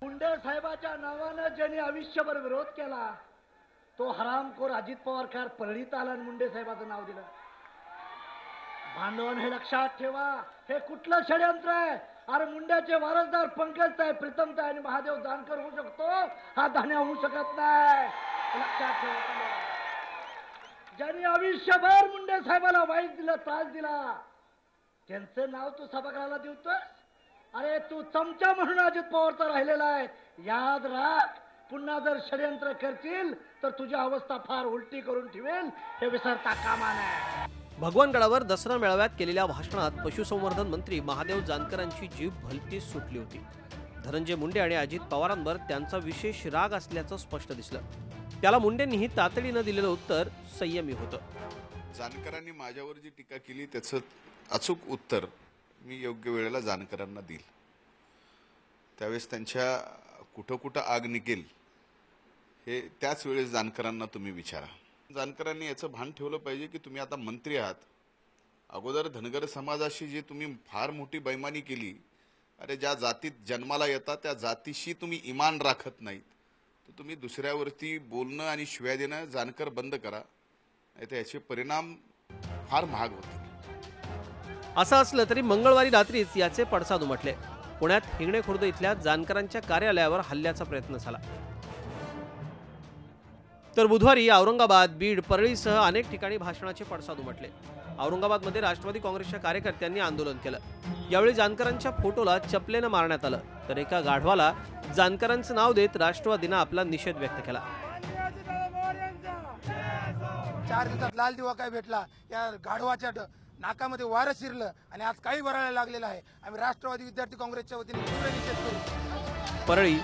मुंडे साहेबाच्या नावानं ज्यांनी आयुष्यभर विरोध केला तो हरामखोर अजित पवारकार परळीत आला आणि मुंडे साहेबाचं नाव दिलं. बांधवन हे लक्षात ठेवा, हे कुठलं षडयंत्र आहे? अरे मुंड्याचे वारसदार पंकजताई, प्रीतमताई आणि महादेव जानकर होऊ शकतो, हा धान्या होऊ शकत नाही. लक्षात ठेवा. ज्यांनी आयुष्यभर मुंडे साहेबाला वाईट दिलं, त्रास दिला, त्यांचं नाव तू सभागृहाला देतोय? अरे तू चमचा म्हणून अजित पवारचा राहिलेला आहे. याद राख, पुन्हा जर षडयंत्र करतील तर तुझी अवस्था फार उलटी करून ठेवेल, हे विसरता कामा नये. भगवानगडावर दसरा मेळाव्यात केलेल्या भाषणात पशुसंवर्धन मंत्री महादेव जानकरांची जीभ भलतीच सुटली होती. धनंजय मुंडे आणि अजित पवारांवर त्यांचा विशेष राग असल्याचं स्पष्ट दिसलं. त्याला मुंडेंनीही तातडीनं दिलेलं उत्तर संयमी होतं. जानकरांनी माझ्यावर जी टीका केली त्याचं अचूक उत्तर मी योग्य वेळेला जानकरांना देईल. त्यावेळेस त्यांच्या कुठं कुठं आग निघेल हे त्याच वेळेस जानकरांना तुम्ही विचारा. जानकरांनी याचं भान ठेवलं पाहिजे की तुम्ही आता मंत्री आहात. अगोदर धनगर समाजाशी जी तुम्ही फार मोठी बैमानी केली, अरे ज्या जातीत जन्माला येतात त्या जातीशी तुम्ही इमान राखत नाहीत, तर तुम्ही दुसऱ्यावरती बोलणं आणि शिव्या देणं जानकर बंद करा, नाहीतर याचे परिणाम फार महाग होतील. असं असलं तरी मंगळवारी रात्रीच याचे पडसाद उमटले. पुण्यात हिंगणे खुर्द इथल्या जानकरांच्या कार्यालयावर हल्ल्याचा प्रयत्न झाला. तर बुधवारी औरंगाबाद, बीड, परळीसह अनेक ठिकाणी भाषणाचे पडसाद उमटले. औरंगाबादमध्ये राष्ट्रवादी काँग्रेसच्या कार्यकर्त्यांनी आंदोलन केलं. यावेळी जानकरांच्या फोटोला चपलेनं मारण्यात आलं, तर एका गाढवाला जानकरांचं नाव देत राष्ट्रवादीनं आपला निषेध व्यक्त केला. 4 दिवसात लाल दिवा काय भेटला, या गाढवाच्या नाकामध्ये वारं शिरलं आणि आज काही वरायला लागलेलं आहे. आम्ही राष्ट्रवादी विद्यार्थी काँग्रेसच्या वतीने तीव्र निषेध करू. परळी,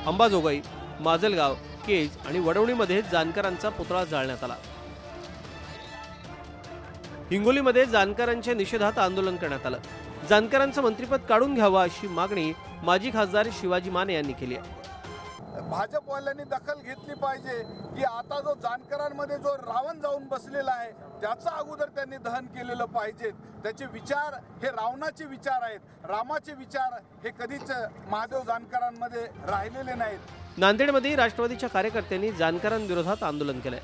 अंबाजोगाई, माजलगाव, केज आणि वडवणीमध्ये जानकरांचा पुतळा जाळण्यात आला. हिंगोलीमध्ये जानकरांच्या निषेधात आंदोलन करण्यात आलं. जानकरांचं मंत्रिपद काढून घ्यावं अशी मागणी माजी खासदार शिवाजी माने यांनी केली आहे. भाजपवाल्यांनी दखल घेतली पाहिजे की आता जो जानकरांमध्ये जो रावण जाऊन बसलेला आहे त्याचा अगोदर त्यांनी दहन केलेलं पाहिजे. त्याचे विचार हे रावणाचे विचार आहेत, रामाचे विचार हे कधीच महादेव जानकरांमध्ये राहिलेले नाहीत. नांदेडमध्ये राष्ट्रवादीच्या कार्यकर्त्यांनी जानकरांविरोधात आंदोलन केलंय.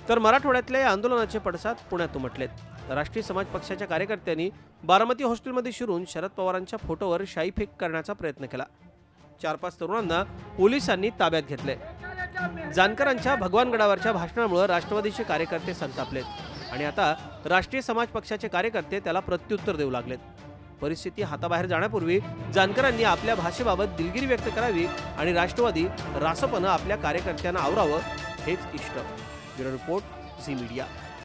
तर मराठवाड्यातल्या या आंदोलनाचे पडसाद पुण्यात उमटलेत. राष्ट्रीय समाज पक्षाच्या कार्यकर्त्यांनी बारामती हॉस्टेलमध्ये शिरून शरद पवारांच्या फोटोवर शाईफेक करण्याचा प्रयत्न केला. 4-5 तरुणांना पोलिसांनी ताब्यात घेतले. जानकरांच्या भगवानगडावरच्या भाषणामुळे राष्ट्रवादीचे कार्यकर्ते संतापलेत आणि आता राष्ट्रीय समाज पक्षाचे कार्यकर्ते त्याला प्रत्युत्तर देऊ लागलेत. परिस्थिती हाताबाहेर जाण्यापूर्वी जानकरांनी आपल्या भाषेबाबत दिलगिरी व्यक्त करावी आणि राष्ट्रवादी रासपनं आपल्या कार्यकर्त्यांना आवरावं हेच इष्ट. Bureau report, Zee media.